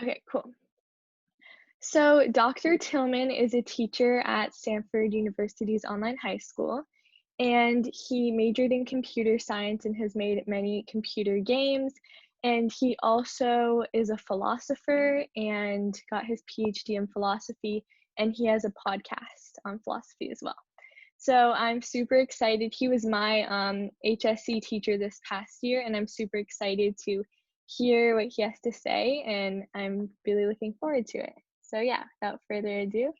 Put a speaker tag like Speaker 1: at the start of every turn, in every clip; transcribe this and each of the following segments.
Speaker 1: Okay, cool. So, Dr. Tillman is a teacher at Stanford University's online high school, and he majored in computer science and has made many computer games. And he also is a philosopher and got his PhD in philosophy, and he has a podcast on philosophy as well. So I'm super excited. He was my HSC teacher this past year, and I'm super excited to hear what he has to say, and I'm really looking forward to it. So yeah, without further ado,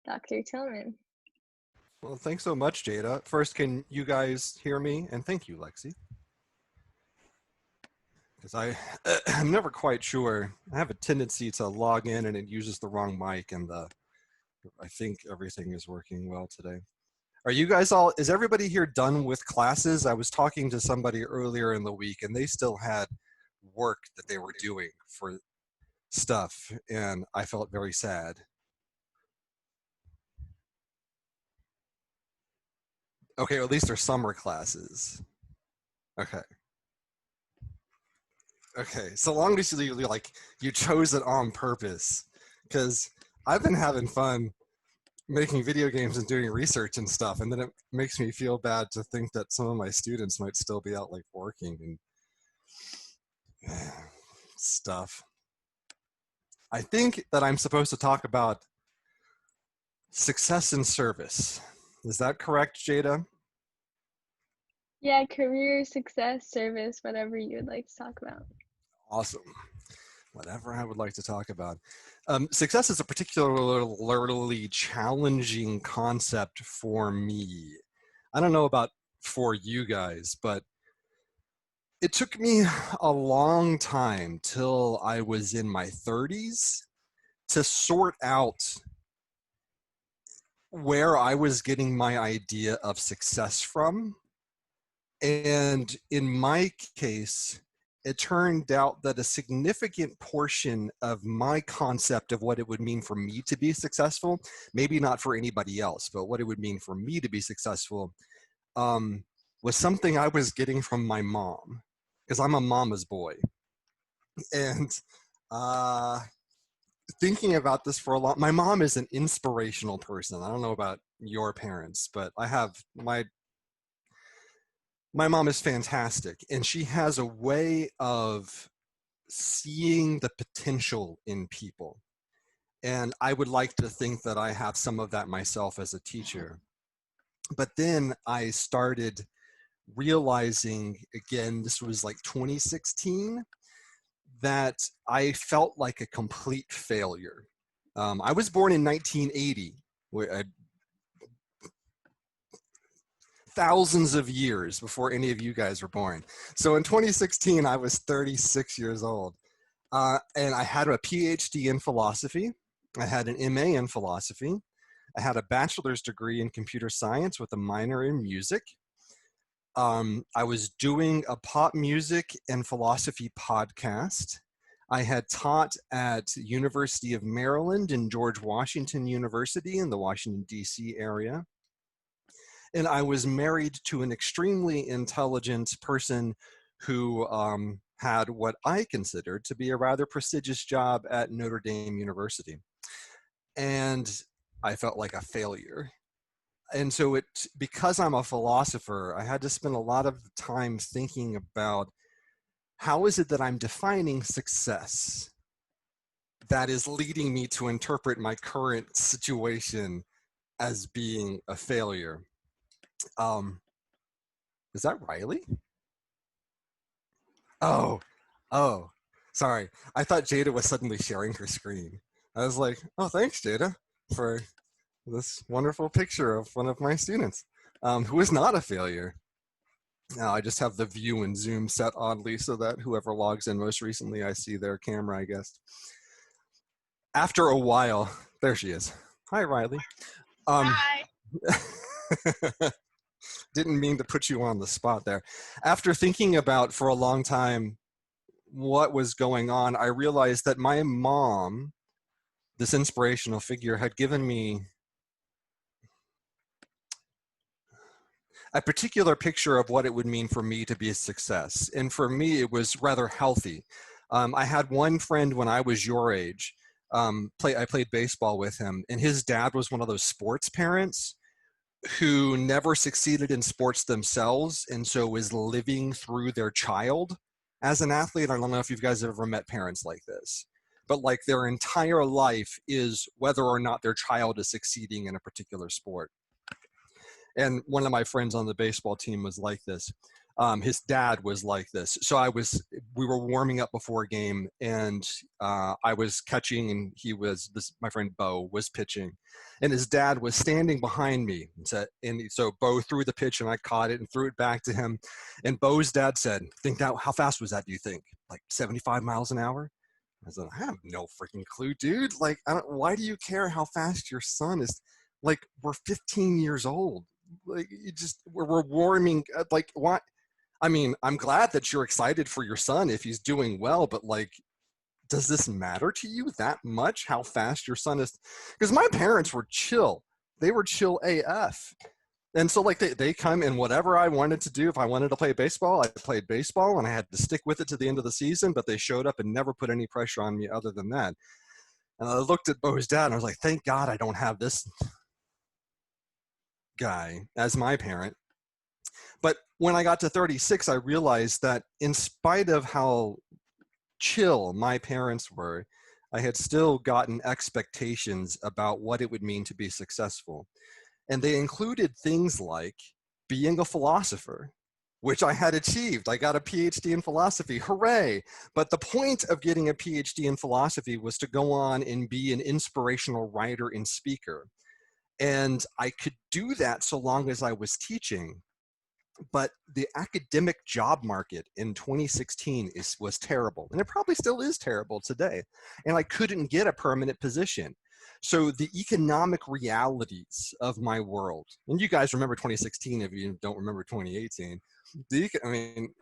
Speaker 1: Dr. Tillman.
Speaker 2: Well, thanks so much, Jada. First, can you guys hear me? And thank you, Lexi, because I'm never quite sure. I have a tendency to log in and it uses the wrong mic, and I think everything is working well today. Are you guys all, is everybody here done with classes? I was talking to somebody earlier in the week and they still had work that they were doing for stuff, and I felt very sad. Okay, well, at least they're summer classes. Okay. Okay, so long as you chose it on purpose, because I've been having fun making video games and doing research and stuff, and then it makes me feel bad to think that some of my students might still be out like working and stuff. I think that I'm supposed to talk about success in service. Is that correct, Jada?
Speaker 1: Yeah, career, success, service, whatever you would like to talk about.
Speaker 2: Awesome. Whatever I would like to talk about. Success is a particularly challenging concept for me. I don't know about for you guys, but it took me a long time till I was in my 30s to sort out where I was getting my idea of success from. And in my case, it turned out that a significant portion of my concept of what it would mean for me to be successful, maybe not for anybody else, but what it would mean for me to be successful, was something I was getting from my mom, because I'm a mama's boy. And thinking about this for a long, my mom is an inspirational person. I don't know about your parents, but I have my mom is fantastic, and she has a way of seeing the potential in people. And I would like to think that I have some of that myself as a teacher. But then I started realizing, again, this was like 2016, that I felt like a complete failure. I was born in 1980, thousands of years before any of you guys were born. So in 2016, I was 36 years old. And I had a PhD in philosophy. I had an MA in philosophy. I had a bachelor's degree in computer science with a minor in music. I was doing a pop music and philosophy podcast. I had taught at University of Maryland and George Washington University in the Washington, D.C. area. And I was married to an extremely intelligent person who had what I considered to be a rather prestigious job at Notre Dame University. And I felt like a failure. And so because I'm a philosopher, I had to spend a lot of time thinking about how is it that I'm defining success that is leading me to interpret my current situation as being a failure. Is that Riley? Oh, sorry. I thought Jada was suddenly sharing her screen. I was like, oh, thanks, Jada, for this wonderful picture of one of my students who is not a failure. Now I just have the view and zoom set oddly so that whoever logs in most recently, I see their camera, I guess. After a while, there she is. Hi, Riley.
Speaker 1: Hi.
Speaker 2: Didn't mean to put you on the spot there. After thinking about for a long time what was going on, I realized that my mom, this inspirational figure, had given me a particular picture of what it would mean for me to be a success. And for me, it was rather healthy. I had one friend when I was your age. I played baseball with him, and his dad was one of those sports parents who never succeeded in sports themselves, and so was living through their child as an athlete. I don't know if you guys have ever met parents like this, but like their entire life is whether or not their child is succeeding in a particular sport. And one of my friends on the baseball team was like this. His dad was like this. So we were warming up before a game, and I was catching, and my friend Bo was pitching, and his dad was standing behind me. And so Bo threw the pitch, and I caught it and threw it back to him. And Bo's dad said, how fast was that, do you think? Like 75 miles an hour? I said, I have no freaking clue, dude. Like, why do you care how fast your son is? Like, we're 15 years old. Like, we're warming. Like, why? I mean, I'm glad that you're excited for your son if he's doing well, but like, does this matter to you that much, how fast your son is? Because my parents were chill. They were chill AF. And so like they come, and whatever I wanted to do, if I wanted to play baseball, I played baseball, and I had to stick with it to the end of the season, but they showed up and never put any pressure on me other than that. And I looked at Bo's dad and I was like, thank God I don't have this guy as my parent. But when I got to 36, I realized that in spite of how chill my parents were, I had still gotten expectations about what it would mean to be successful. And they included things like being a philosopher, which I had achieved. I got a PhD in philosophy, hooray. But the point of getting a PhD in philosophy was to go on and be an inspirational writer and speaker. And I could do that so long as I was teaching. But the academic job market in 2016 was terrible, and it probably still is terrible today. And I couldn't get a permanent position. So the economic realities of my world, and you guys remember 2016 if you don't remember 2018,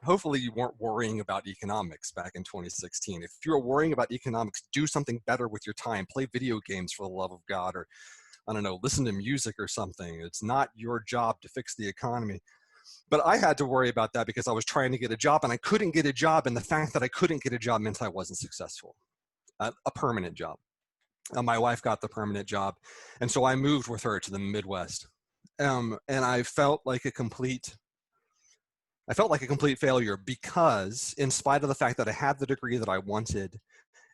Speaker 2: hopefully you weren't worrying about economics back in 2016. If you're worrying about economics, do something better with your time. Play video games, for the love of God, or I don't know, listen to music or something. It's not your job to fix the economy. But I had to worry about that because I was trying to get a job, and I couldn't get a job. And the fact that I couldn't get a job meant I wasn't successful, a permanent job. My wife got the permanent job. And so I moved with her to the Midwest. And I felt like a complete failure because in spite of the fact that I had the degree that I wanted,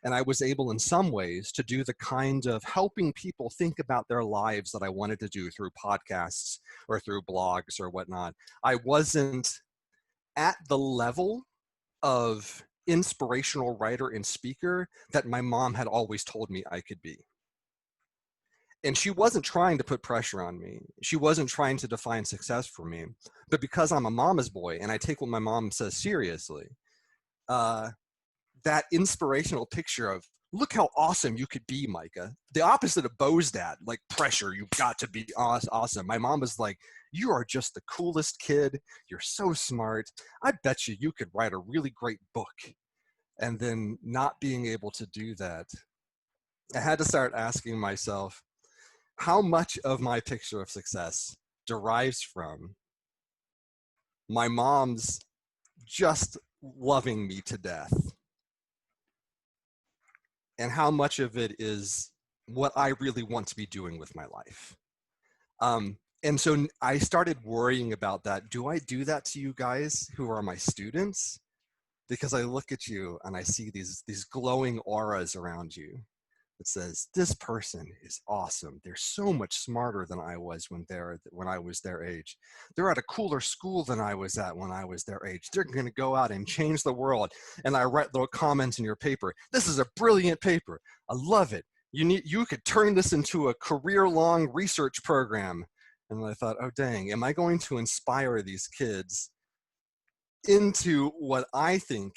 Speaker 2: and I was able in some ways to do the kind of helping people think about their lives that I wanted to do through podcasts or through blogs or whatnot, I wasn't at the level of inspirational writer and speaker that my mom had always told me I could be. And she wasn't trying to put pressure on me. She wasn't trying to define success for me. But because I'm a mama's boy and I take what my mom says seriously, that inspirational picture of, look how awesome you could be, Micah. The opposite of Bo's dad, like pressure, you've got to be awesome. My mom was like, you are just the coolest kid. You're so smart. I bet you could write a really great book. And then not being able to do that, I had to start asking myself, how much of my picture of success derives from my mom's just loving me to death? And how much of it is what I really want to be doing with my life? And so I started worrying about that. Do I do that to you guys who are my students? Because I look at you and I see these glowing auras around you that says, this person is awesome. They're so much smarter than I was when I was their age. They're at a cooler school than I was at when I was their age. They're going to go out and change the world. And I write little comments in your paper. This is a brilliant paper. I love it. You could turn this into a career-long research program. And I thought, oh, dang, am I going to inspire these kids into what I think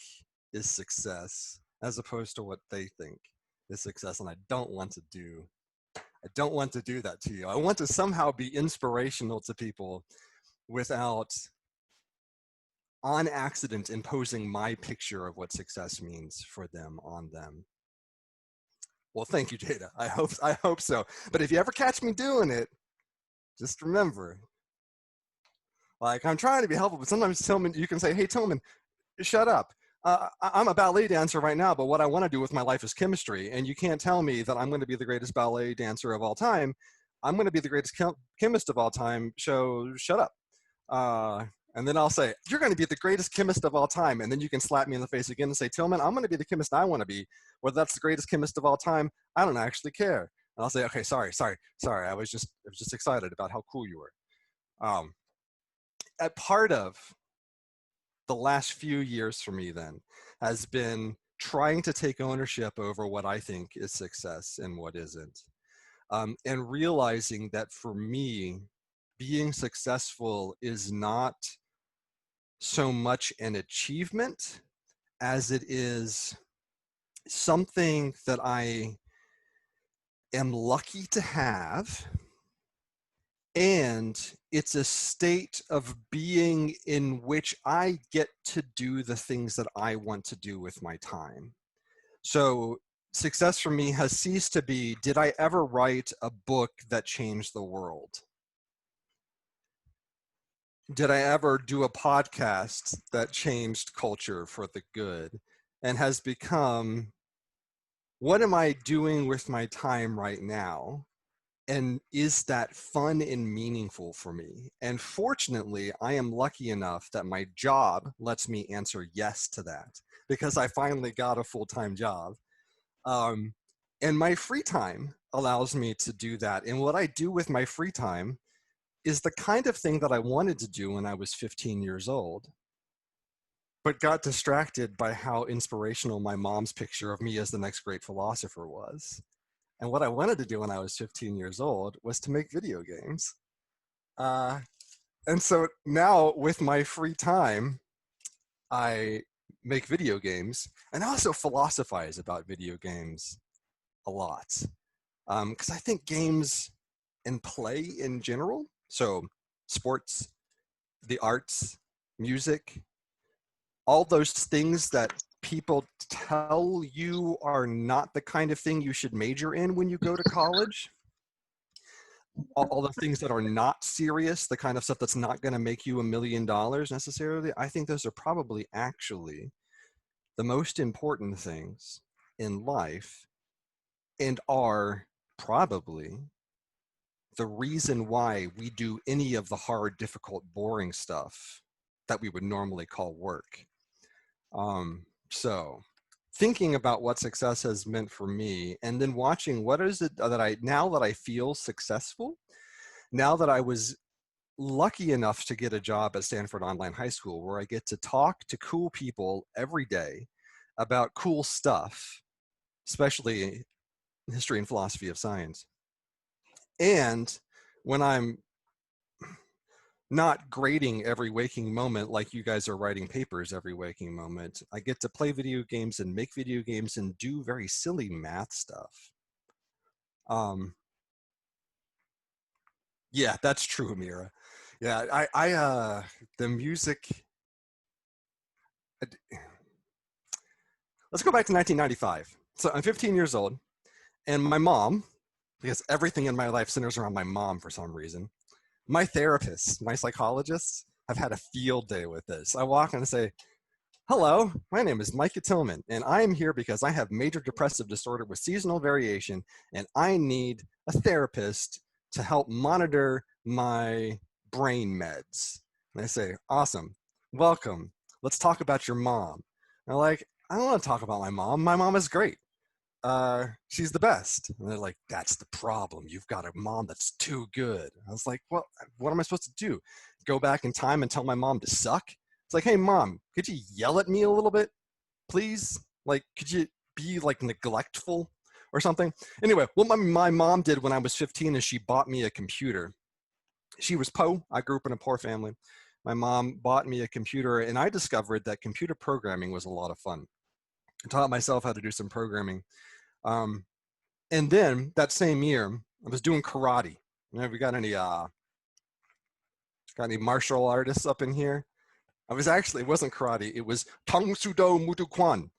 Speaker 2: is success as opposed to what they think is success? And I don't want to do that to you. I want to somehow be inspirational to people without on accident imposing my picture of what success means for them on them. Well, thank you, Jada. I hope so. But if you ever catch me doing it, just remember, like, I'm trying to be helpful, but sometimes Tillman, you can say, hey, Tillman, shut up. I'm a ballet dancer right now, but what I want to do with my life is chemistry. And you can't tell me that I'm going to be the greatest ballet dancer of all time. I'm going to be the greatest chemist of all time. So shut up. Uh, and then I'll say, you're going to be the greatest chemist of all time. And then you can slap me in the face again and say, Tillman, I'm going to be the chemist I want to be. Whether that's the greatest chemist of all time, I don't actually care. And I'll say, okay, sorry. I was just excited about how cool you were. A part of the last few years for me then has been trying to take ownership over what I think is success and what isn't. And realizing that for me, being successful is not so much an achievement as it is something that I am lucky to have. And it's a state of being in which I get to do the things that I want to do with my time. So success for me has ceased to be, did I ever write a book that changed the world? Did I ever do a podcast that changed culture for the good? And has become, what am I doing with my time right now? And is that fun and meaningful for me? And fortunately, I am lucky enough that my job lets me answer yes to that, because I finally got a full-time job. And my free time allows me to do that. And what I do with my free time is the kind of thing that I wanted to do when I was 15 years old, but got distracted by how inspirational my mom's picture of me as the next great philosopher was. And what I wanted to do when I was 15 years old was to make video games. And so now with my free time, I make video games and also philosophize about video games a lot. Because I think games and play in general, so sports, the arts, music, all those things that people tell you are not the kind of thing you should major in when you go to college, all the things that are not serious, the kind of stuff that's not going to make you $1 million necessarily, I think those are probably actually the most important things in life, and are probably the reason why we do any of the hard, difficult, boring stuff that we would normally call work. So thinking about what success has meant for me, and then watching what is it that now that I feel successful, now that I was lucky enough to get a job at Stanford Online High School, where I get to talk to cool people every day about cool stuff, especially history and philosophy of science. And when I'm not grading every waking moment like you guys are writing papers every waking moment, I get to play video games and make video games and do very silly math stuff. Yeah, that's true, Amira. Yeah, the music. Let's go back to 1995. So I'm 15 years old, and my mom, because everything in my life centers around my mom for some reason, my therapists, my psychologists have had a field day with this. I walk in and say, hello, my name is Micah Tillman, and I am here because I have major depressive disorder with seasonal variation, and I need a therapist to help monitor my brain meds. And I say, awesome, welcome. Let's talk about your mom. And they're like, I don't want to talk about my mom. My mom is great. She's the best. And they're like, that's the problem. You've got a mom that's too good. I was like, well, what am I supposed to do? Go back in time and tell my mom to suck? It's like, hey, mom, could you yell at me a little bit, please? Like, could you be like neglectful or something? Anyway, what my mom did when I was 15 is she bought me a computer. She was poor. I grew up in a poor family. My mom bought me a computer, and I discovered that computer programming was a lot of fun. I taught myself how to do some programming. And then that same year, I was doing karate. Have we got any martial artists up in here? It wasn't karate. It was Tang Sudo Mutu Kwan,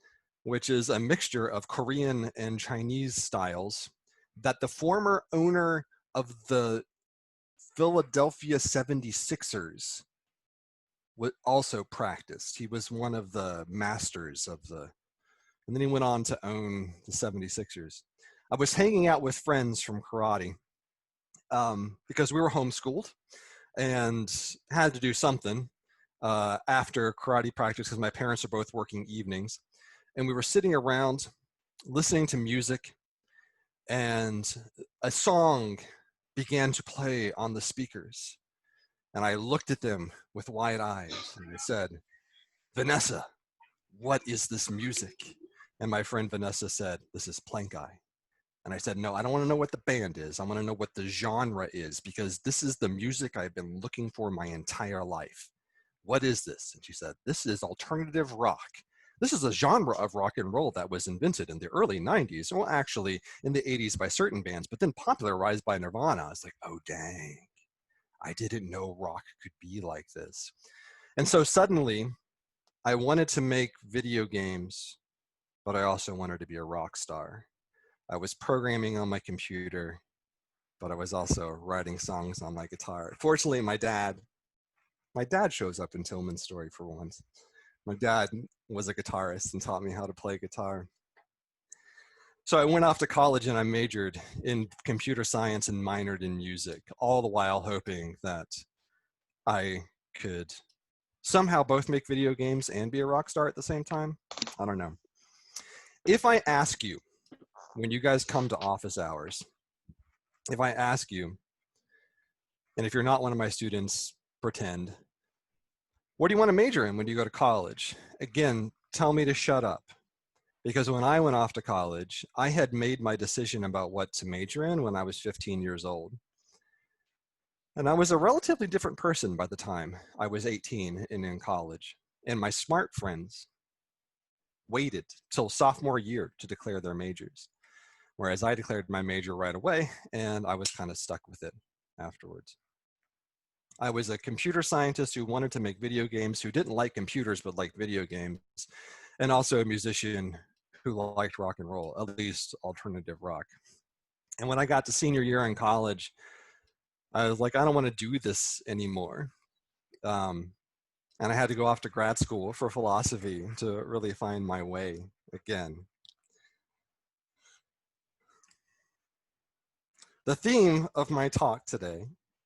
Speaker 2: which is a mixture of Korean and Chinese styles that the former owner of the Philadelphia 76ers also practiced. He was one of the masters of and then he went on to own the 76ers. I was hanging out with friends from karate because we were homeschooled and had to do something after karate practice because my parents are both working evenings. And we were sitting around listening to music, and a song began to play on the speakers. And I looked at them with wide eyes and I said, "Vanessa, what is this music?" And my friend Vanessa said, "This is Plank Eye." And I said, "No, I don't want to know what the band is. I want to know what the genre is, because this is the music I've been looking for my entire life. What is this?" And she said, "This is alternative rock. This is a genre of rock and roll that was invented in the early 90s, well, actually in the 80s by certain bands, but then popularized by Nirvana." I was like, oh, dang. I didn't know rock could be like this. And so suddenly I wanted to make video games, but I also wanted to be a rock star. I was programming on my computer, but I was also writing songs on my guitar. Fortunately, my dad shows up in Tillman's story for once. My dad was a guitarist and taught me how to play guitar. So I went off to college and I majored in computer science and minored in music, all the while hoping that I could somehow both make video games and be a rock star at the same time. I don't know. If I ask you, when you guys come to office hours, if I ask you, and if you're not one of my students, pretend, what do you want to major in when you go to college? Again, tell me to shut up. Because when I went off to college, I had made my decision about what to major in when I was 15 years old. And I was a relatively different person by the time I was 18 and in college. And my smart friends waited till sophomore year to declare their majors, whereas I declared my major right away and I was kind of stuck with it afterwards. I was a computer scientist who wanted to make video games, who didn't like computers but liked video games, and also a musician who liked rock and roll, at least alternative rock. And when I got to senior year in college, I was like, I don't want to do this anymore. And I had to go off to grad school for philosophy to really find my way again. The theme of my talk today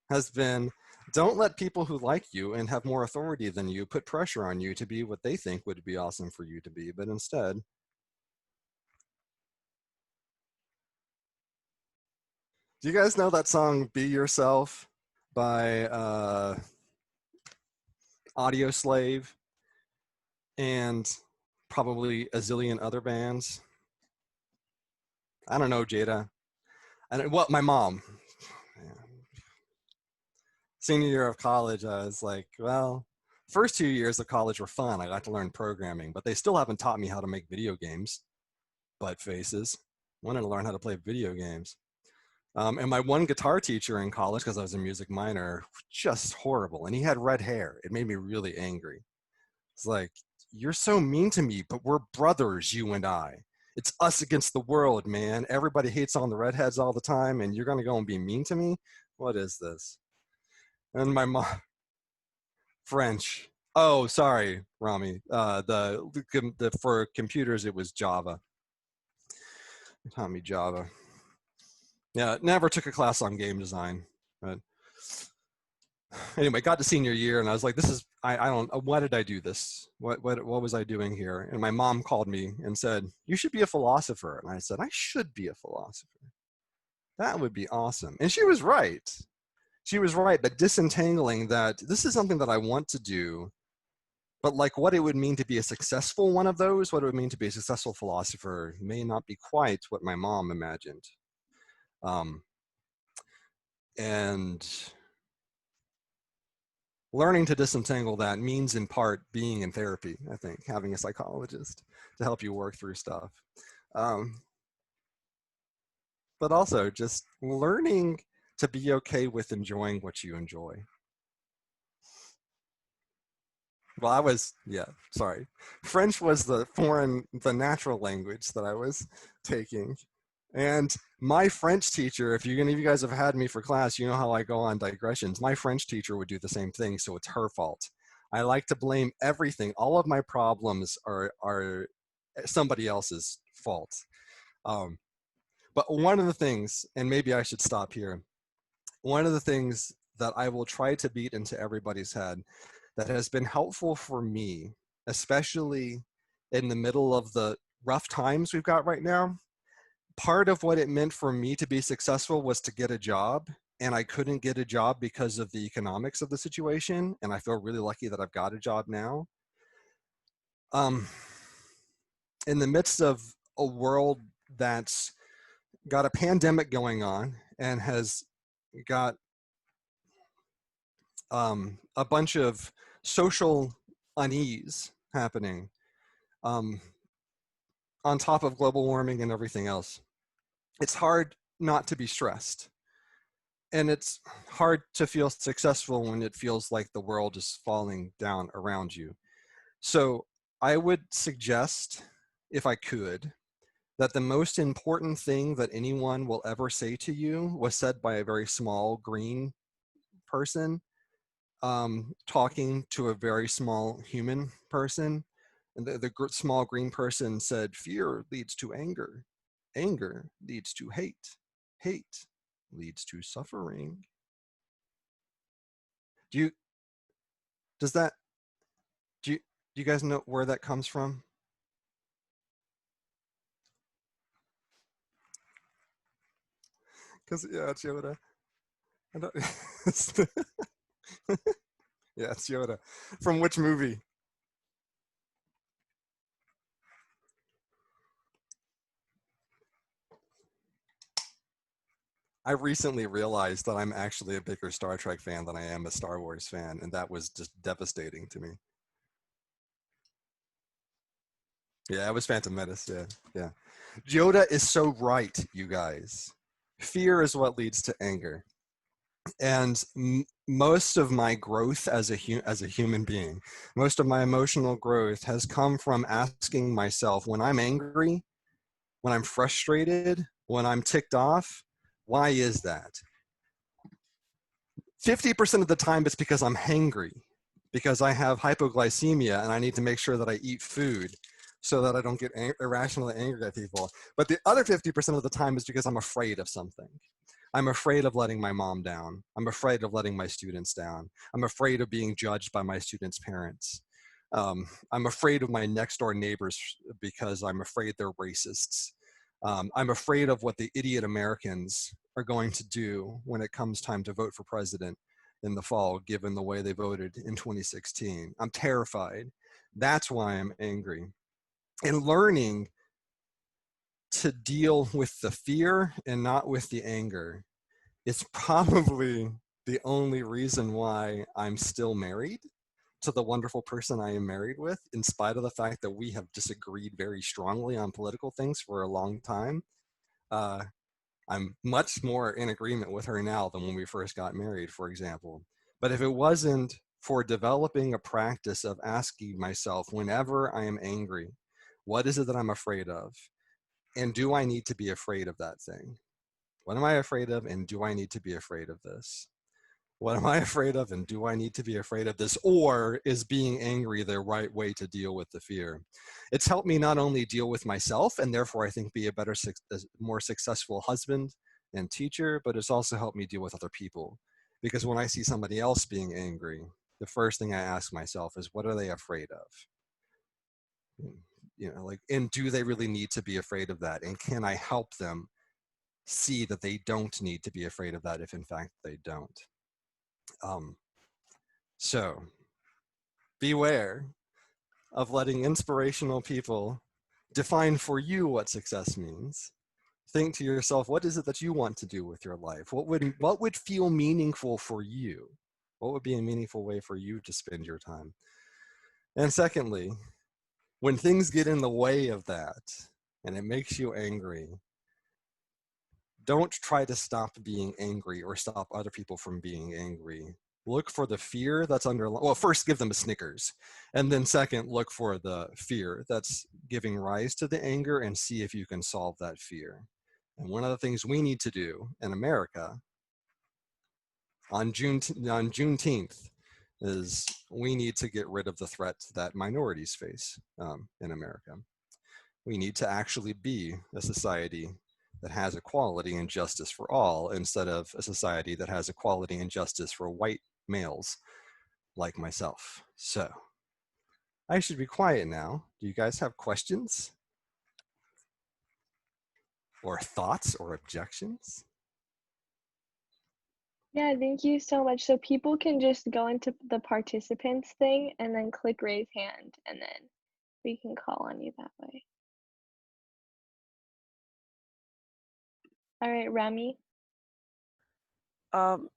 Speaker 2: has been, don't let people who like you and have more authority than you put pressure on you to be what they think would be awesome for you to be, but instead, do you guys know that song, Be Yourself by Audio Slave and probably a zillion other bands? I don't know, Jada. Well, my mom. Senior year of college, I was like, well, first 2 years of college were fun. I got to learn programming, but they still haven't taught me how to make video games. Butt faces. Wanted to learn how to play video games. And my one guitar teacher in college, because I was a music minor, just horrible. And he had red hair. It made me really angry. It's like, you're so mean to me, but we're brothers, you and I. It's us against the world, man. Everybody hates on the redheads all the time, and you're going to go and be mean to me? What is this? And my mom, French. Oh, sorry, Rami. For computers, it was Java. They taught me Java. Yeah, never took a class on game design. But anyway, got to senior year and I was like, I don't, why did I do this? What was I doing here? And my mom called me and said, you should be a philosopher. And I said, I should be a philosopher. That would be awesome. And she was right. She was right, but disentangling that this is something that I want to do, but like what it would mean to be a successful one of those, what it would mean to be a successful philosopher may not be quite what my mom imagined. And learning to disentangle that means in part being in therapy, I think, having a psychologist to help you work through stuff. But also just learning to be okay with enjoying what you enjoy. Well, sorry. French was the natural language that I was taking. And my French teacher, if any of you guys have had me for class, you know how I go on digressions. My French teacher would do the same thing, so it's her fault. I like to blame everything. All of my problems are somebody else's fault. Um, but one of the things, and maybe I should stop here, one of the things that I will try to beat into everybody's head that has been helpful for me, especially in the middle of the rough times we've got right now, part of what it meant for me to be successful was to get a job. And I couldn't get a job because of the economics of the situation. And I feel really lucky that I've got a job now. Um, in the midst of a world that's got a pandemic going on and has got a bunch of social unease happening, um, on top of global warming and everything else, it's hard not to be stressed. And it's hard to feel successful when it feels like the world is falling down around you. So I would suggest, if I could, that the most important thing that anyone will ever say to you was said by a very small green person, talking to a very small human person. And the small green person said, fear leads to anger. Anger leads to hate. Hate leads to suffering. Do you, does that, do you guys know where that comes from? Because, yeah, it's Yoda. I don't, yeah, it's Yoda. From which movie? I recently realized that I'm actually a bigger Star Trek fan than I am a Star Wars fan, and that was just devastating to me. Yeah, it was Phantom Menace. Yeah, yeah. Yoda is so right, you guys. Fear is what leads to anger, and most of my growth as a human being, most of my emotional growth has come from asking myself, when I'm angry, when I'm frustrated, when I'm ticked off, why is that? 50% of the time it's because I'm hangry, because I have hypoglycemia and I need to make sure that I eat food so that I don't get irrationally angry at people. But the other 50% of the time is because I'm afraid of something. I'm afraid of letting my mom down. I'm afraid of letting my students down. I'm afraid of being judged by my students' parents. I'm afraid of my next door neighbors because I'm afraid they're racists. I'm afraid of what the idiot Americans are going to do when it comes time to vote for president in the fall, given the way they voted in 2016. I'm terrified. That's why I'm angry. And learning to deal with the fear and not with the anger is probably the only reason why I'm still married to the wonderful person I am married with, in spite of the fact that we have disagreed very strongly on political things for a long time. Uh, I'm much more in agreement with her now than when we first got married, for example. But if it wasn't for developing a practice of asking myself whenever I am angry, what is it that I'm afraid of? And do I need to be afraid of that thing? What am I afraid of? And do I need to be afraid of this? What am I afraid of? And do I need to be afraid of this? Or is being angry the right way to deal with the fear? It's helped me not only deal with myself and therefore I think be a better, more successful husband and teacher, but it's also helped me deal with other people. Because when I see somebody else being angry, the first thing I ask myself is, what are they afraid of? You know, like, and do they really need to be afraid of that? And can I help them see that they don't need to be afraid of that if in fact they don't? Um, so beware of letting inspirational people define for you what success means. Think to yourself, what is it that you want to do with your life? What would feel meaningful for you? What would be a meaningful way for you to spend your time? And secondly, when things get in the way of that and it makes you angry, don't try to stop being angry or stop other people from being angry. Look for the fear that's underlying. Well, first give them a Snickers. And then second, look for the fear that's giving rise to the anger and see if you can solve that fear. And one of the things we need to do in America on Juneteenth is we need to get rid of the threats that minorities face in America. We need to actually be a society that has equality and justice for all instead of a society that has equality and justice for white males like myself. So I should be quiet now. Do you guys have questions or thoughts or objections?
Speaker 1: Yeah, thank you so much. So people can just go into the participants thing and then click raise hand, and then we can call on you that way. All right, Remy.
Speaker 3: Um,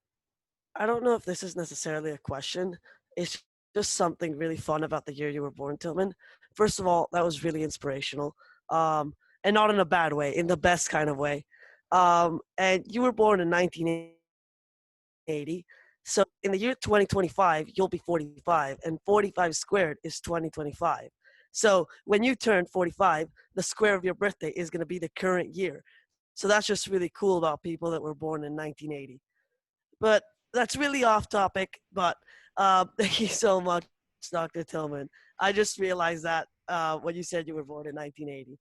Speaker 3: I don't know if this is necessarily a question. It's just something really fun about the year you were born, Tillman. First of all, that was really inspirational. And not in a bad way, in the best kind of way. And you were born in 1980. So in the year 2025, you'll be 45, and 45 squared is 2025. So when you turn 45, the square of your birthday is going to be the current year. So that's just really cool about people that were born in 1980. But that's really off topic. But thank you so much, Dr. Tillman. I just realized that when you said you were born in 1980.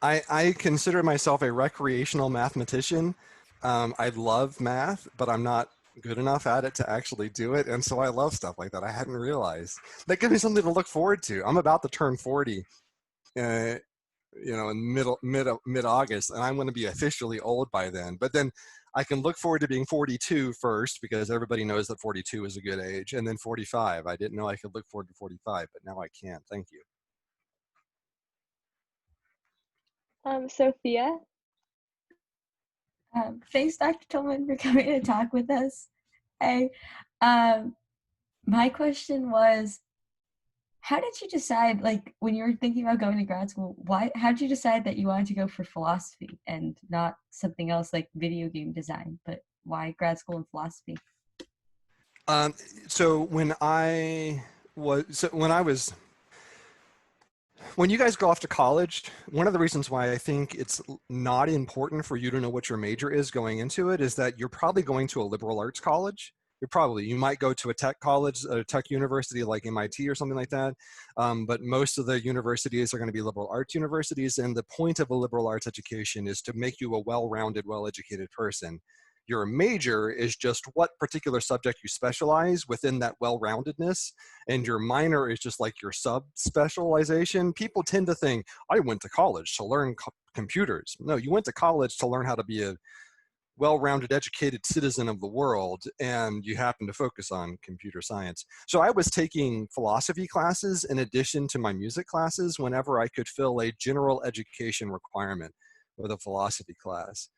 Speaker 2: I consider myself a recreational mathematician. I love math, but I'm not good enough at it to actually do it. And so I love stuff like that. I hadn't realized. That gives me something to look forward to. I'm about to turn 40, in mid August, and I'm going to be officially old by then. But then I can look forward to being 42 first because everybody knows that 42 is a good age, and then 45. I didn't know I could look forward to 45, but now I can. Thank you.
Speaker 1: Sophia.
Speaker 4: Thanks, Dr. Tillman, for coming to talk with us. Hey, my question was, how did you decide, like, when you were thinking about going to grad school, how did you decide that you wanted to go for philosophy and not something else like video game design, but why grad school in philosophy?
Speaker 2: So when when you guys go off to college, one of the reasons why I think it's not important for you to know what your major is going into it is that you're probably going to a liberal arts college. You might go to a tech college, a tech university like MIT or something like that. But most of the universities are going to be liberal arts universities. And the point of a liberal arts education is to make you a well-rounded, well-educated person. Your major is just what particular subject you specialize within that well-roundedness, and your minor is just like your sub-specialization. People tend to think, I went to college to learn computers. No, you went to college to learn how to be a well-rounded, educated citizen of the world, and you happen to focus on computer science. So I was taking philosophy classes in addition to my music classes whenever I could fill a general education requirement with a philosophy class.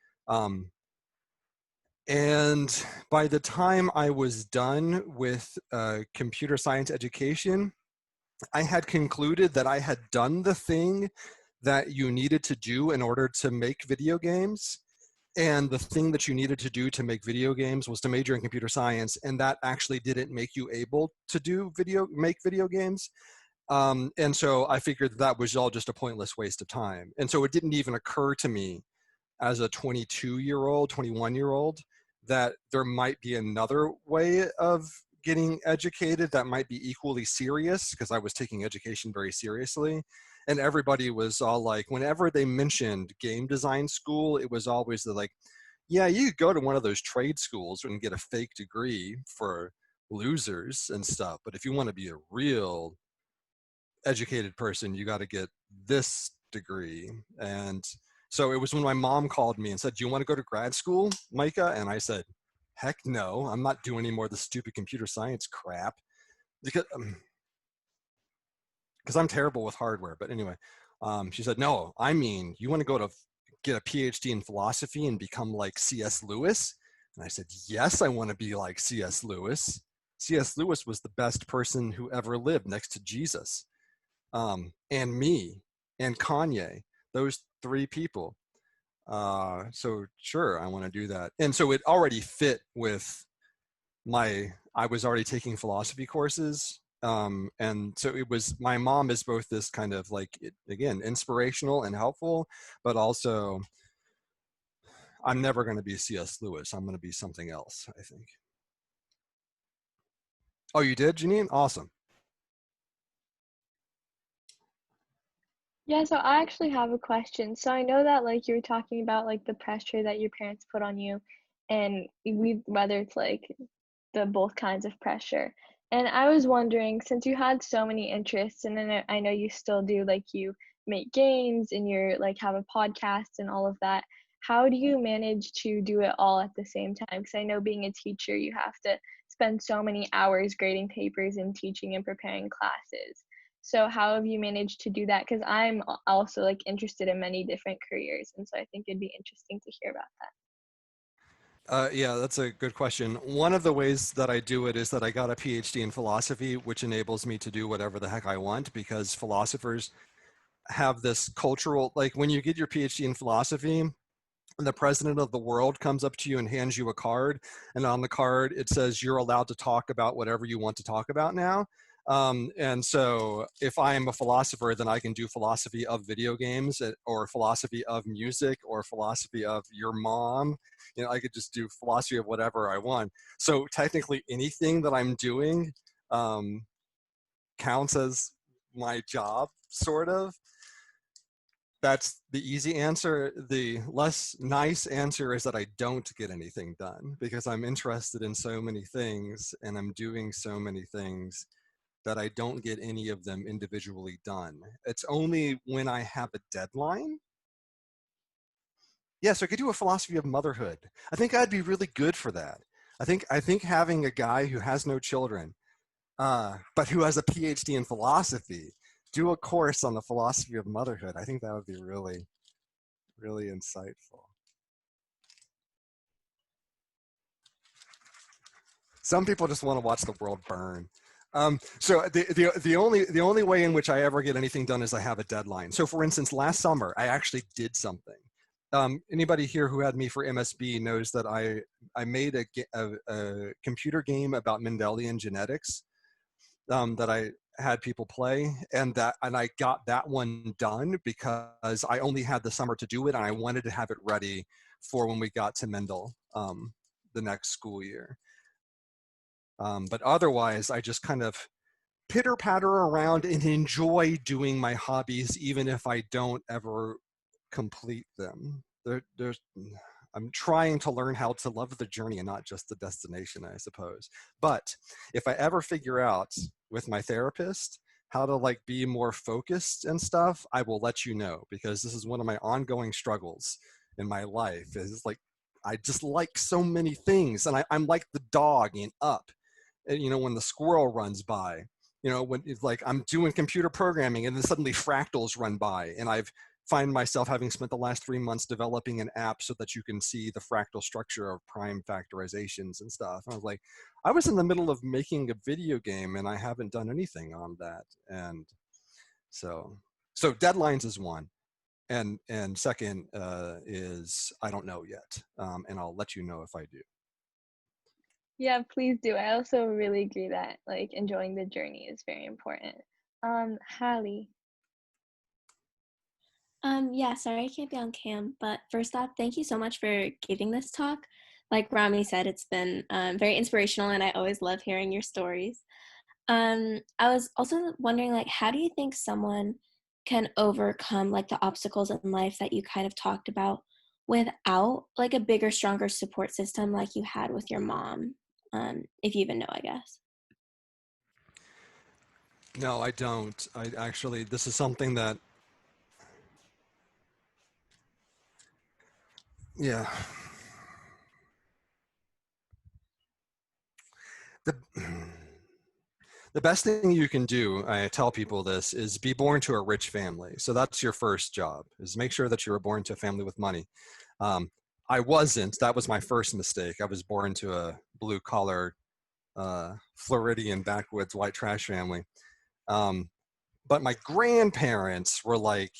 Speaker 2: And by the time I was done with computer science education, I had concluded that I had done the thing that you needed to do in order to make video games. And the thing that you needed to do to make video games was to major in computer science, and that actually didn't make you able to make video games. And so I figured that was all just a pointless waste of time. And so it didn't even occur to me as a 22-year-old, 21-year-old, that there might be another way of getting educated that might be equally serious, because I was taking education very seriously. And everybody was all like, whenever they mentioned game design school, it was always like, yeah, you go to one of those trade schools and get a fake degree for losers and stuff. But if you want to be a real educated person, you got to get this degree. And so it was when my mom called me and said, do you want to go to grad school, Micah? And I said, heck no, I'm not doing any more of the stupid computer science crap, because I'm terrible with hardware. But anyway, she said, no, I mean, you want to go to get a PhD in philosophy and become like C.S. Lewis? And I said, yes, I want to be like C.S. Lewis. C.S. Lewis was the best person who ever lived next to Jesus, and me and Kanye, those three people. So sure, I want to do that. And so it already fit with I was already taking philosophy courses. And so my mom is both this kind of like, again, inspirational and helpful, but also I'm never going to be C.S. Lewis. I'm going to be something else, I think. Oh, you did, Janine? Awesome.
Speaker 1: Yeah, so I actually have a question. So I know that like you were talking about like the pressure that your parents put on you and whether it's like the both kinds of pressure. And I was wondering, since you had so many interests and then I know you still do, like you make games and you're like have a podcast and all of that, how do you manage to do it all at the same time? Because I know being a teacher, you have to spend so many hours grading papers and teaching and preparing classes. So how have you managed to do that? Because I'm also like interested in many different careers, and so I think it'd be interesting to hear about that.
Speaker 2: Yeah, that's a good question. One of the ways that I do it is that I got a PhD in philosophy, which enables me to do whatever the heck I want, because philosophers have this cultural, like when you get your PhD in philosophy, the president of the world comes up to you and hands you a card, and on the card it says you're allowed to talk about whatever you want to talk about now. And so if I am a philosopher, then I can do philosophy of video games, or philosophy of music, or philosophy of your mom. You know, I could just do philosophy of whatever I want. So technically anything that I'm doing um, counts as my job, sort of. That's the easy answer. The less nice answer is that I don't get anything done, because I'm interested in so many things and I'm doing so many things that I don't get any of them individually done. It's only when I have a deadline. Yeah, so I could do a philosophy of motherhood. I think I'd be really good for that. I think having a guy who has no children, but who has a PhD in philosophy, do a course on the philosophy of motherhood, I think that would be really, really insightful. Some people just want to watch the world burn. So the only way in which I ever get anything done is I have a deadline. So for instance, last summer I actually did something. Anybody here who had me for MSB knows that I made a computer game about Mendelian genetics that I had people play, and I got that one done because I only had the summer to do it, and I wanted to have it ready for when we got to Mendel the next school year. But otherwise, I just kind of pitter patter around and enjoy doing my hobbies, even if I don't ever complete them. I'm trying to learn how to love the journey and not just the destination, I suppose. But if I ever figure out with my therapist how to like be more focused and stuff, I will let you know, because this is one of my ongoing struggles in my life. Is like I just like so many things, and I'm like the dog in Up. You know, when the squirrel runs by, you know, when it's like I'm doing computer programming and then suddenly fractals run by, and I've find myself having spent the last 3 months developing an app so that you can see the fractal structure of prime factorizations and stuff. I was like, I was in the middle of making a video game and I haven't done anything on that. And so deadlines is one. And second is I don't know yet. And I'll let you know if I do.
Speaker 1: Yeah, please do. I also really agree that like enjoying the journey is very important. Hallie.
Speaker 5: Yeah, sorry I can't be on cam, but first off, thank you so much for giving this talk. Like Rami said, it's been very inspirational, and I always love hearing your stories. I was also wondering, like, how do you think someone can overcome like the obstacles in life that you kind of talked about without like a bigger, stronger support system like you had with your mom? If you even know, I guess.
Speaker 2: No, I don't. I actually, this is something that, yeah. The, the best thing you can do, I tell people this, is be born to a rich family. So that's your first job, is make sure that you were born to a family with money. I wasn't. That was my first mistake. I was born to a blue collar, Floridian backwoods white trash family. But my grandparents were like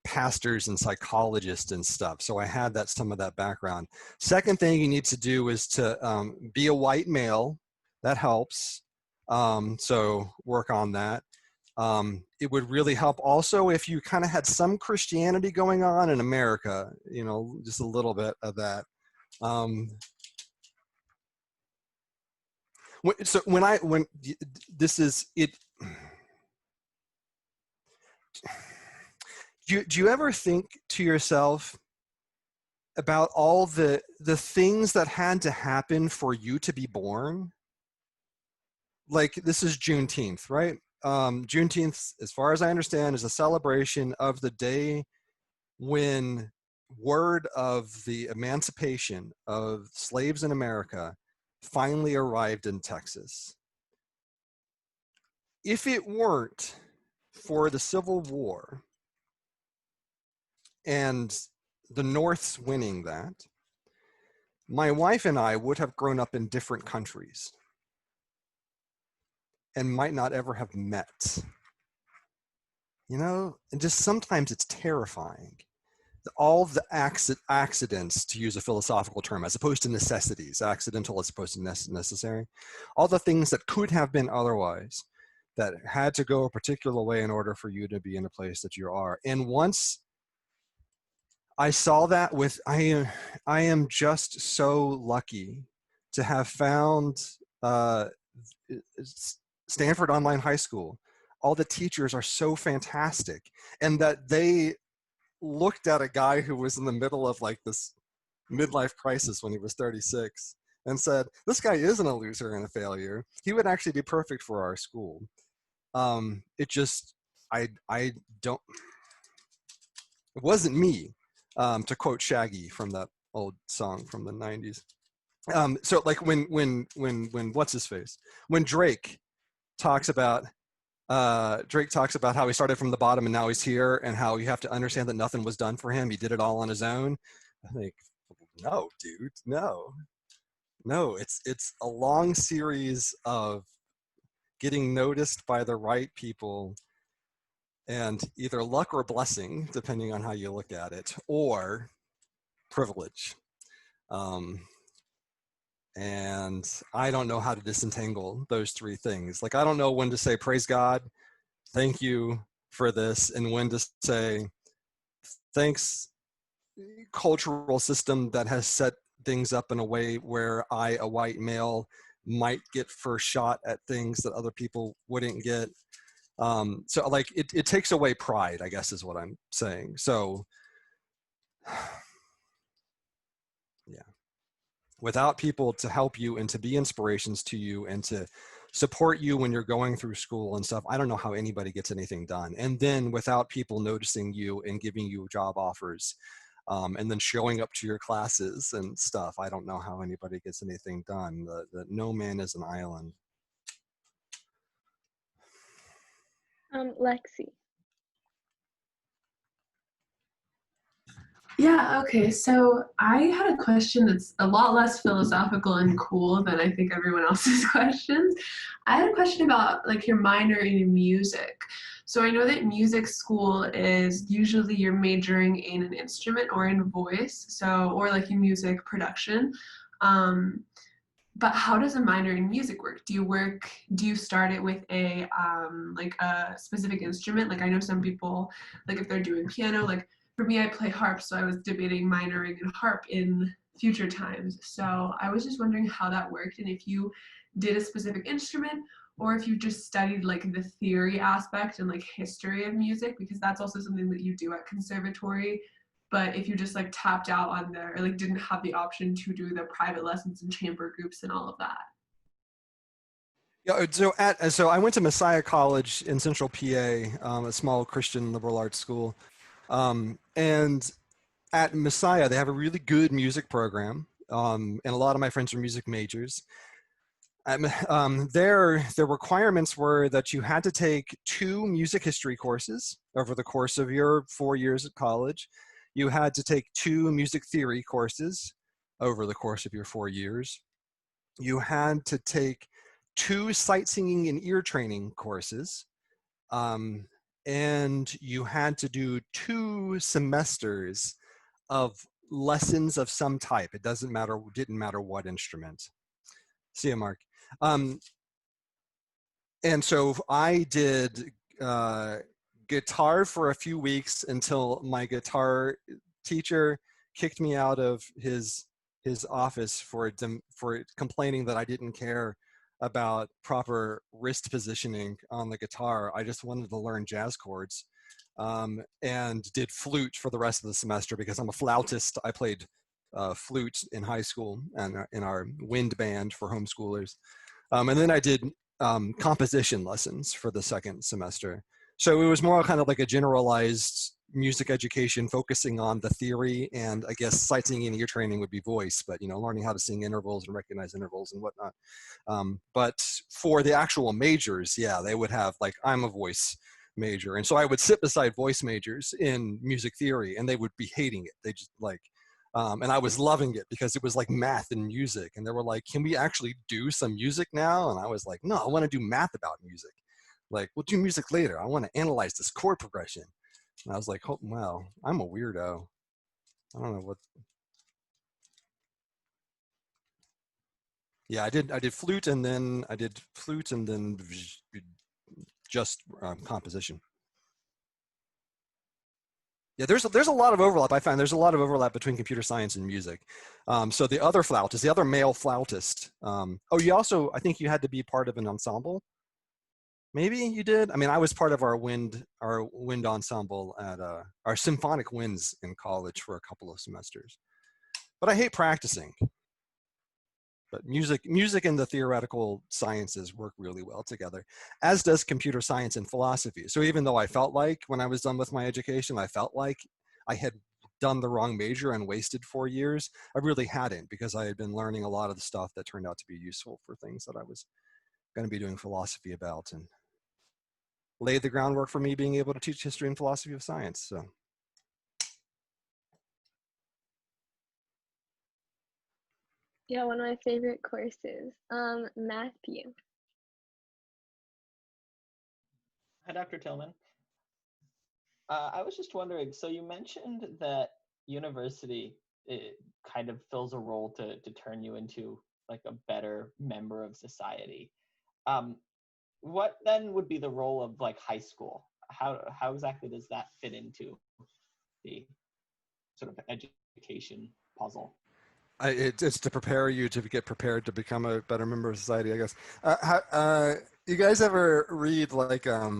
Speaker 2: pastors and psychologists and stuff. So I had some of that background. Second thing you need to do is to be a white male. That helps. So work on that. It would really help also if you kind of had some Christianity going on in America, you know, just a little bit of that. So when this is it, do you ever think to yourself about all the things that had to happen for you to be born? Like, this is Juneteenth, right? Juneteenth, as far as I understand, is a celebration of the day when word of the emancipation of slaves in America finally arrived in Texas. If it weren't for the Civil War and the North's winning that, my wife and I would have grown up in different countries and might not ever have met. You know, and just sometimes it's terrifying. All the accidents, to use a philosophical term, as opposed to necessities, accidental as opposed to necessary, all the things that could have been otherwise, that had to go a particular way in order for you to be in the place that you are. And once I saw that I am just so lucky to have found Stanford Online High School. All the teachers are so fantastic, and that they looked at a guy who was in the middle of like this midlife crisis when he was 36 and said, this guy isn't a loser and a failure. He would actually be perfect for our school. It just, I don't, it wasn't me, to quote Shaggy from that old song from the 90s. So like when what's his face? When Drake talks about how he started from the bottom and now he's here, and how you have to understand that nothing was done for him. He did it all on his own. I think, no, dude, no. It's a long series of getting noticed by the right people, and either luck or blessing, depending on how you look at it, or privilege. And I don't know how to disentangle those three things. Like, I don't know when to say, praise God, thank you for this, and when to say, thanks, cultural system that has set things up in a way where I, a white male, might get first shot at things that other people wouldn't get. So like, it takes away pride, I guess is what I'm saying. So yeah, without people to help you and to be inspirations to you and to support you when you're going through school and stuff, I don't know how anybody gets anything done. And then without people noticing you and giving you job offers, and then showing up to your classes and stuff, I don't know how anybody gets anything done. No man is an island.
Speaker 1: Lexi.
Speaker 6: Yeah, okay. So I had a question that's a lot less philosophical and cool than I think everyone else's questions. I had a question about like your minor in music. So I know that music school is usually you're majoring in an instrument or in voice, so or like in music production. But how does a minor in music work? Do you start it with a like a specific instrument? Like I know some people, like if they're doing piano, like for me, I play harp, so I was debating minoring in harp in future times. So I was just wondering how that worked, and if you did a specific instrument, or if you just studied like the theory aspect and like history of music, because that's also something that you do at conservatory. But if you just like tapped out on there, or like didn't have the option to do the private lessons and chamber groups and all of that.
Speaker 2: Yeah, so I went to Messiah College in Central PA, a small Christian liberal arts school. And at Messiah, they have a really good music program, and a lot of my friends are music majors. Their requirements were that you had to take 2 music history courses over the course of your 4 years at college. You had to take 2 music theory courses over the course of your 4 years. You had to take 2 sight singing and ear training courses. And you had to do 2 semesters of lessons of some type. It didn't matter what instrument. See you, Mark. And so I did guitar for a few weeks until my guitar teacher kicked me out of his office for complaining that I didn't care about proper wrist positioning on the guitar. I just wanted to learn jazz chords, and did flute for the rest of the semester because I'm a flautist. I played flute in high school and in our wind band for homeschoolers. And then I did composition lessons for the second semester. So it was more kind of like a generalized music education focusing on the theory, and I guess sight singing ear training would be voice, but learning how to sing intervals and recognize intervals and whatnot. But for the actual majors, yeah, they would have, like, I'm a voice major, and so I would sit beside voice majors in music theory, and they would be hating it. They just like, and I was loving it because it was like math and music, and they were like, can we actually do some music now? And I was like, no, I want to do math about music. Like, we'll do music later. I want to analyze this chord progression. And I was like, oh, wow, I'm a weirdo. I don't know what. Yeah, I did flute, and then just composition. Yeah, there's a lot of overlap. I find there's a lot of overlap between computer science and music. So the other flautist, the other male flautist. Oh, you also, I think you had to be part of an ensemble. Maybe you did. I mean, I was part of our wind ensemble at our symphonic winds in college for a couple of semesters. But I hate practicing. But music and the theoretical sciences work really well together, as does computer science and philosophy. So even though I felt like when I was done with my education, I felt like I had done the wrong major and wasted 4 years, I really hadn't, because I had been learning a lot of the stuff that turned out to be useful for things that I was going to be doing philosophy about, and laid the groundwork for me being able to teach history and philosophy of science. So.
Speaker 1: Yeah, one of my favorite courses. Matthew.
Speaker 7: Hi, Dr. Tillman. I was just wondering, so you mentioned that university, it kind of fills a role to turn you into like a better member of society. What then would be the role of like high school? How exactly does that fit into the sort of education puzzle?
Speaker 2: It's to prepare you to get prepared to become a better member of society, I guess. You guys ever read like I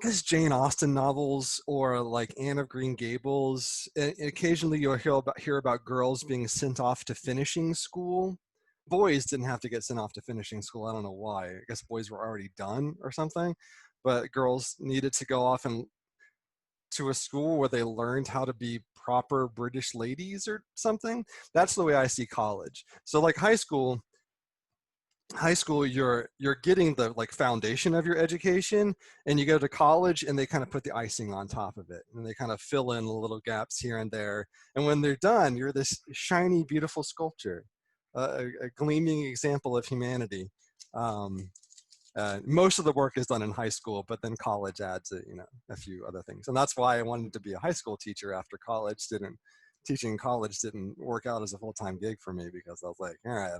Speaker 2: guess Jane Austen novels, or like Anne of Green Gables? And occasionally you'll hear about girls being sent off to finishing school. Boys didn't have to get sent off to finishing school. I don't know why. I guess boys were already done or something. But girls needed to go off and to a school where they learned how to be proper British ladies or something. That's the way I see college. So like high school, you're getting the like foundation of your education, and you go to college and they kind of put the icing on top of it, and they kind of fill in little gaps here and there, and when they're done, you're this shiny, beautiful sculpture, a gleaming example of humanity. Most of the work is done in high school, but then college adds a few other things, and that's why I wanted to be a high school teacher after college. Teaching in college didn't work out as a full-time gig for me, because I was like, all right,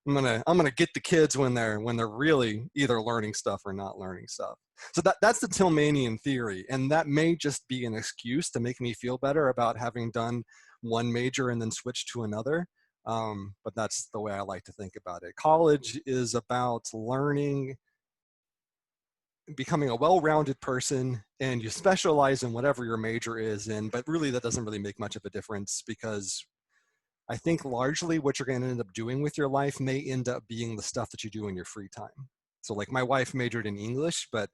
Speaker 2: I'm gonna get the kids when they're really either learning stuff or not learning stuff. So that's the Tillmanian theory, and that may just be an excuse to make me feel better about having done one major and then switched to another. But that's the way I like to think about it. College is about learning, becoming a well-rounded person, and you specialize in whatever your major is in, but really that doesn't really make much of a difference, because I think largely what you're going to end up doing with your life may end up being the stuff that you do in your free time. So like my wife majored in English, but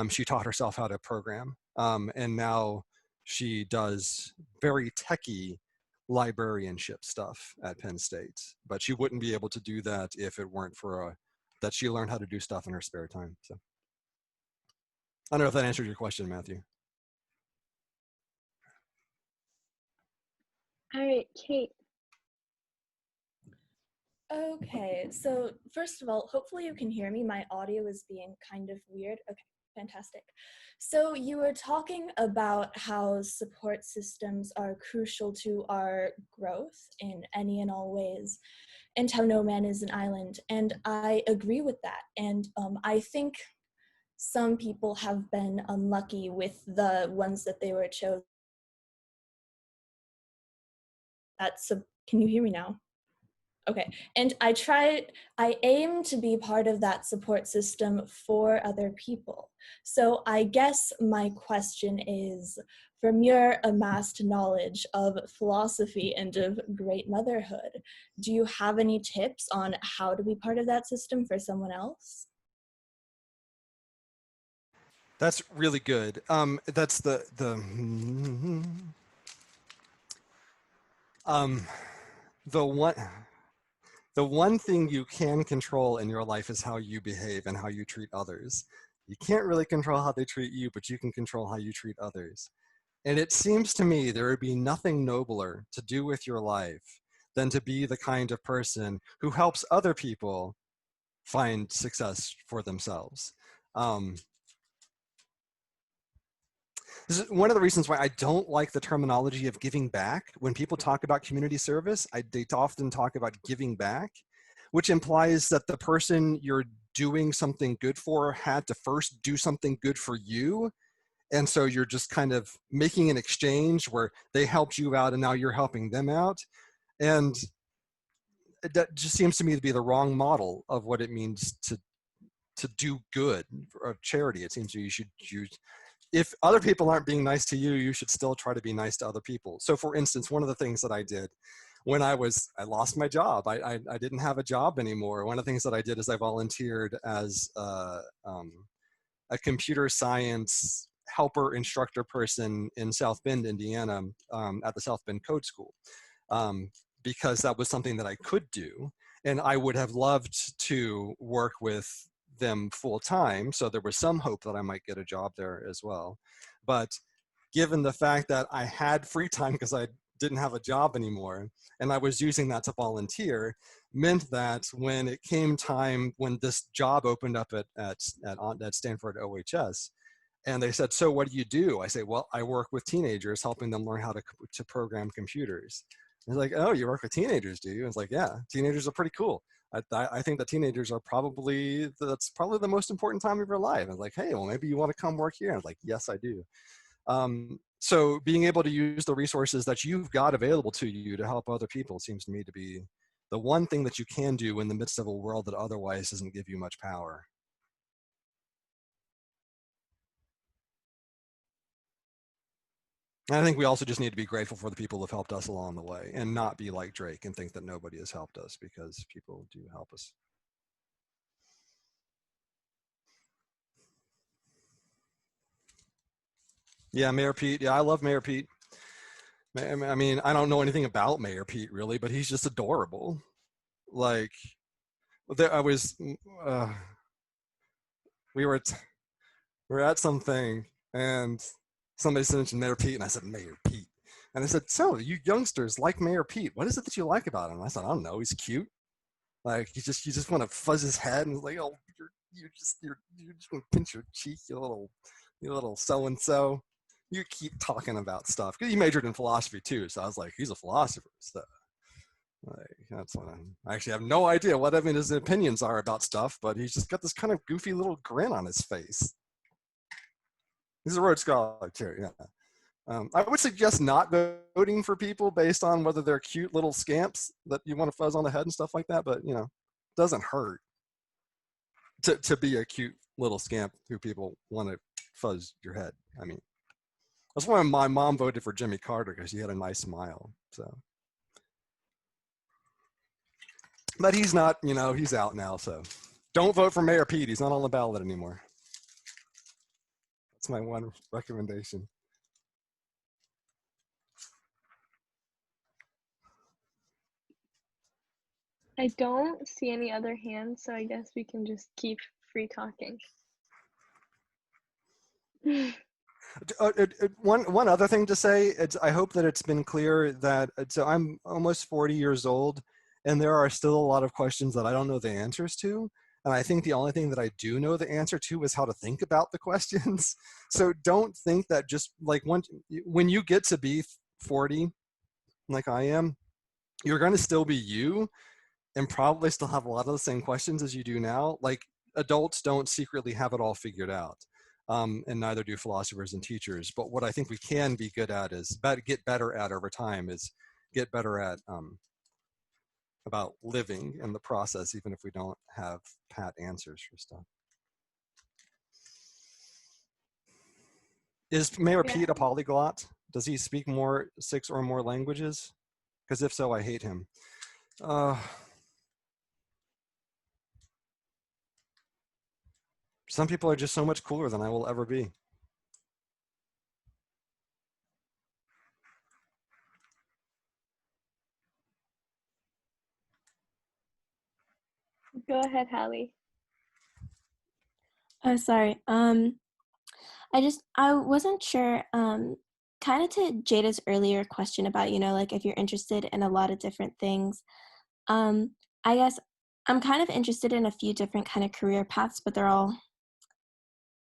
Speaker 2: she taught herself how to program. And now she does very techie librarianship stuff at Penn State, but she wouldn't be able to do that if it weren't for that she learned how to do stuff in her spare time. So I don't know if that answered your question, Matthew.
Speaker 1: All right, Kate.
Speaker 8: Okay, so first of all, hopefully you can hear me. My audio is being kind of weird. Okay, fantastic. So you were talking about how support systems are crucial to our growth in any and all ways, and how no man is an island. And I agree with that. And I think some people have been unlucky with the ones that they were chosen. Can you hear me now? Okay, and I aim to be part of that support system for other people. So I guess my question is, from your amassed knowledge of philosophy and of great motherhood, do you have any tips on how to be part of that system for someone else?
Speaker 2: That's really good. That's um, the one. The one thing you can control in your life is how you behave and how you treat others. You can't really control how they treat you, but you can control how you treat others. And it seems to me there would be nothing nobler to do with your life than to be the kind of person who helps other people find success for themselves. This is one of the reasons why I don't like the terminology of giving back. When people talk about community service, they often talk about giving back, which implies that the person you're doing something good for had to first do something good for you. And so you're just kind of making an exchange where they helped you out and now you're helping them out. And that just seems to me to be the wrong model of what it means to do good or charity. It seems you should use, if other people aren't being nice to you, you should still try to be nice to other people. So for instance, one of the things that I did when I lost my job, I didn't have a job anymore. One of the things that I did is I volunteered as a computer science helper instructor person in South Bend, Indiana, at the South Bend Code School, because that was something that I could do. And I would have loved to work with them full time. So there was some hope that I might get a job there as well. But given the fact that I had free time because I didn't have a job anymore, and I was using that to volunteer, meant that when it came time, when this job opened up at Stanford OHS, and they said, so what do you do? I say, well, I work with teenagers, helping them learn how to program computers. And it's like, oh, you work with teenagers, do you? And it's like, yeah, teenagers are pretty cool. I think that teenagers are that's probably the most important time of your life. And it's like, hey, well, maybe you want to come work here. And it's like, yes, I do. So being able to use the resources that you've got available to you to help other people seems to me to be the one thing that you can do in the midst of a world that otherwise doesn't give you much power. And I think we also just need to be grateful for the people who have helped us along the way and not be like Drake and think that nobody has helped us, because people do help us. Yeah, Mayor Pete. Yeah, I love Mayor Pete. I mean, I don't know anything about Mayor Pete really, but he's just adorable. Like, I was, we were at something and somebody mentioned Mayor Pete, and I said, Mayor Pete. And I said, so you youngsters like Mayor Pete. What is it that you like about him? And I said, I don't know. He's cute. Like, you just want to fuzz his head and like, oh, you just want to pinch your cheek, you little so-and-so. You keep talking about stuff. Because he majored in philosophy too. So I was like, he's a philosopher. So like, that's what I actually have no idea what his opinions are about stuff, but he's just got this kind of goofy little grin on his face. He's a Rhodes Scholar too, yeah. I would suggest not voting for people based on whether they're cute little scamps that you want to fuzz on the head and stuff like that, but it doesn't hurt to be a cute little scamp who people want to fuzz your head. I mean, that's why my mom voted for Jimmy Carter, because he had a nice smile. So, but he's not, he's out now. So don't vote for Mayor Pete. He's not on the ballot anymore. That's my one recommendation.
Speaker 1: I don't see any other hands, so I guess we can just keep free talking.
Speaker 2: One other thing to say, I hope that it's been clear that, so I'm almost 40 years old, and there are still a lot of questions that I don't know the answers to. And I think the only thing that I do know the answer to is how to think about the questions. So don't think that just like when you get to be 40, like I am, you're going to still be you and probably still have a lot of the same questions as you do now. Like, adults don't secretly have it all figured out. And neither do philosophers and teachers. But what I think we can be good at is get better at over time is get better at about living in the process, even if we don't have pat answers for stuff. Is Mayor Pete a polyglot? Does he speak 6 or more languages? Because if so, I hate him. Some people are just so much cooler than I will ever be.
Speaker 1: Go ahead, Hallie.
Speaker 5: Oh, sorry. I wasn't sure, kind of to Jada's earlier question about, like if you're interested in a lot of different things. I guess I'm kind of interested in a few different kind of career paths, but they're all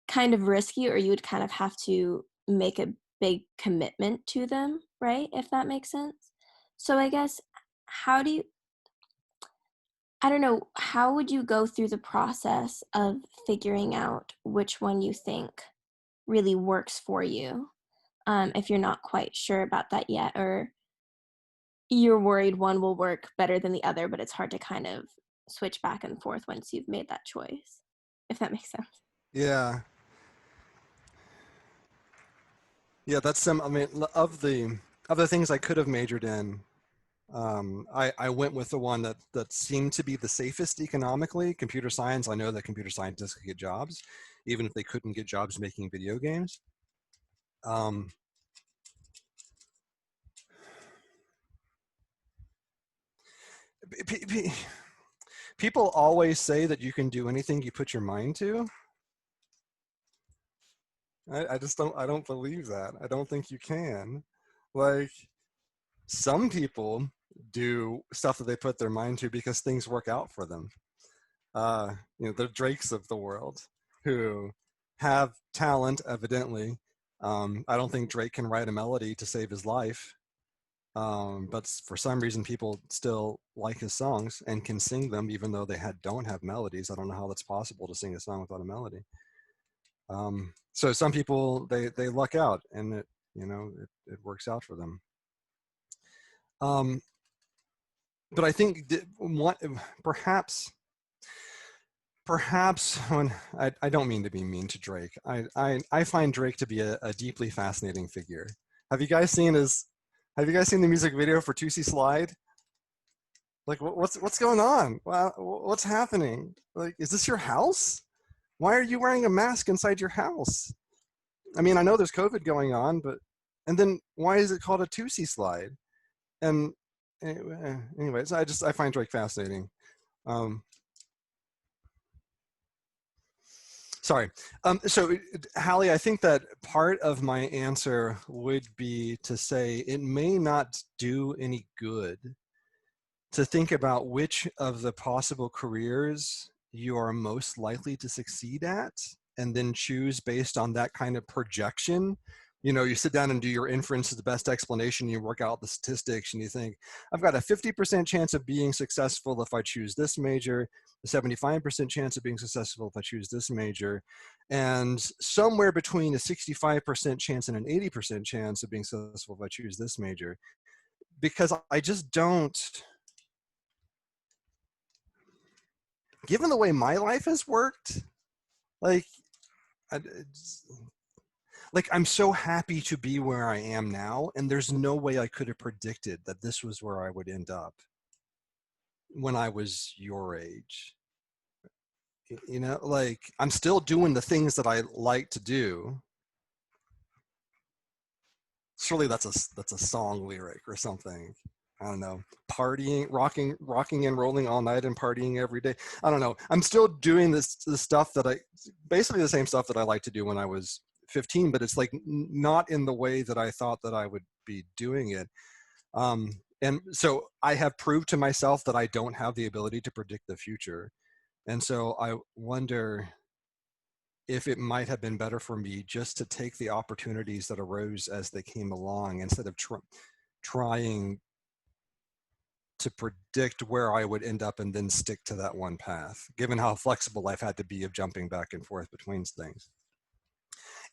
Speaker 5: kind of risky, or you would kind of have to make a big commitment to them, right? If that makes sense. So I guess, I don't know, how would you go through the process of figuring out which one you think really works for you, if you're not quite sure about that yet, or you're worried one will work better than the other, but it's hard to kind of switch back and forth once you've made that choice, if that makes sense.
Speaker 2: Yeah. Yeah, that's I mean, of the things I could have majored in, I went with the one that seemed to be the safest economically. Computer science. I know that computer scientists could get jobs, even if they couldn't get jobs making video games. People always say that you can do anything you put your mind to. I just don't believe that. I don't think you can. Like, some people do stuff that they put their mind to because things work out for them. The Drakes of the world who have talent, evidently. I don't think Drake can write a melody to save his life. But for some reason, people still like his songs and can sing them, even though they don't have melodies. I don't know how that's possible to sing a song without a melody. So some people, they luck out, and it works out for them. But I think perhaps when I don't mean to be mean to Drake. I find Drake to be a deeply fascinating figure. Have you guys seen the music video for Tootsie Slide? Like, what's going on? What's happening? Like, is this your house? Why are you wearing a mask inside your house? I mean, I know there's COVID going on, and then why is it called a Tootsie Slide? And anyways, I find Drake fascinating. Sorry. So, Hallie, I think that part of my answer would be to say it may not do any good to think about which of the possible careers you are most likely to succeed at, and then choose based on that kind of projection. You sit down and do your inference to the best explanation, you work out the statistics, and you think, I've got a 50% chance of being successful if I choose this major, a 75% chance of being successful if I choose this major, and somewhere between a 65% chance and an 80% chance of being successful if I choose this major. Because I just don't, given the way my life has worked, I'm so happy to be where I am now, and there's no way I could have predicted that this was where I would end up when I was your age. I'm still doing the things that I like to do. Surely that's a song lyric or something. I don't know, partying, rocking and rolling all night and partying every day. I don't know. I'm still doing the stuff that basically the same stuff that I like to do when I was 15, but it's like not in the way that I thought that I would be doing it. And so I have proved to myself that I don't have the ability to predict the future. And so I wonder if it might have been better for me just to take the opportunities that arose as they came along, instead of trying to predict where I would end up and then stick to that one path, given how flexible I've had to be of jumping back and forth between things.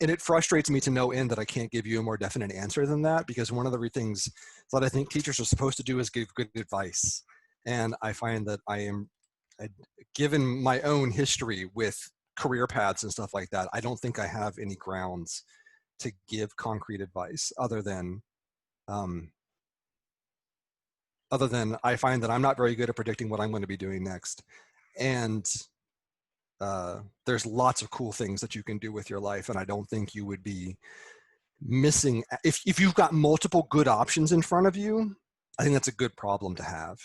Speaker 2: And it frustrates me to no end that I can't give you a more definite answer than that, because one of the things that I think teachers are supposed to do is give good advice. And I find that given my own history with career paths and stuff like that, I don't think I have any grounds to give concrete advice other than I find that I'm not very good at predicting what I'm going to be doing next. And there's lots of cool things that you can do with your life. And I don't think you would be missing, if you've got multiple good options in front of you, I think that's a good problem to have,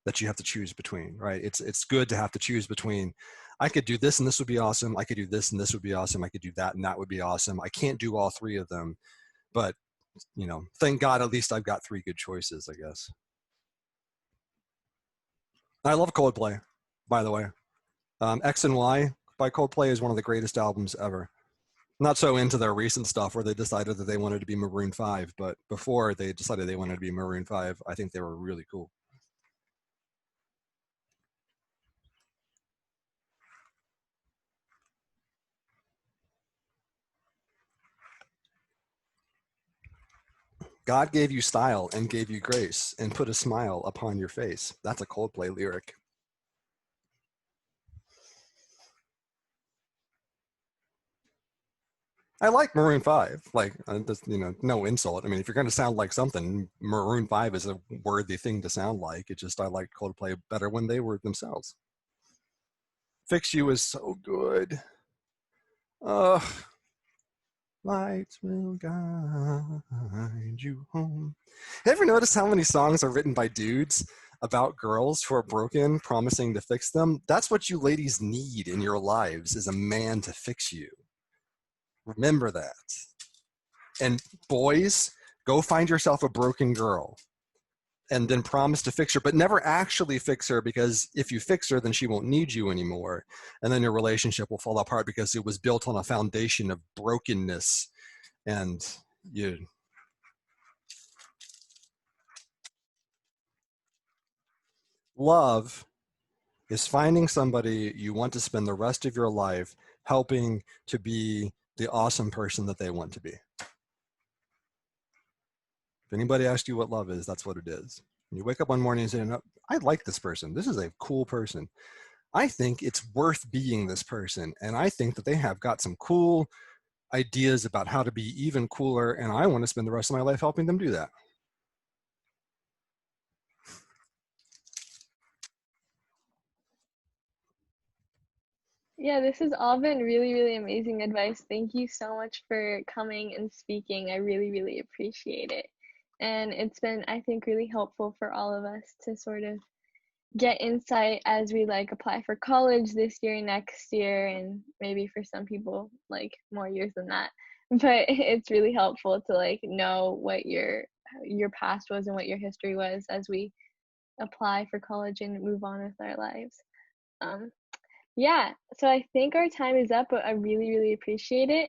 Speaker 2: that you have to choose between, right? It's good to have to choose between, I could do this and this would be awesome. I could do this and this would be awesome. I could do that and that would be awesome. I can't do all three of them, but thank God, at least I've got three good choices, I guess. I love Coldplay, by the way. X and Y by Coldplay is one of the greatest albums ever. Not so into their recent stuff where they decided that they wanted to be Maroon 5, but before they decided they wanted to be Maroon 5, I think they were really cool. God gave you style and gave you grace and put a smile upon your face. That's a Coldplay lyric. I like Maroon 5. Like, no insult. I mean, if you're going to sound like something, Maroon 5 is a worthy thing to sound like. It just, I like Coldplay better when they were themselves. Fix You is so good. Lights will guide you home. Ever notice how many songs are written by dudes about girls who are broken, promising to fix them? That's what you ladies need in your lives, is a man to fix you. Remember that. And boys, go find yourself a broken girl and then promise to fix her, but never actually fix her, because if you fix her, then she won't need you anymore. And then your relationship will fall apart because it was built on a foundation of brokenness. And love is finding somebody you want to spend the rest of your life helping to be the awesome person that they want to be. If anybody asks you what love is, that's what it is. You wake up one morning and say, no, I like this person. This is a cool person. I think it's worth being this person. And I think that they have got some cool ideas about how to be even cooler. And I want to spend the rest of my life helping them do that.
Speaker 1: Yeah, this has all been really, really amazing advice. Thank you so much for coming and speaking. I really, really appreciate it. And it's been, I think, really helpful for all of us to sort of get insight as we apply for college this year, next year, and maybe for some people more years than that. But it's really helpful to know what your past was and what your history was as we apply for college and move on with our lives. Yeah, so I think our time is up, but I really, really appreciate it.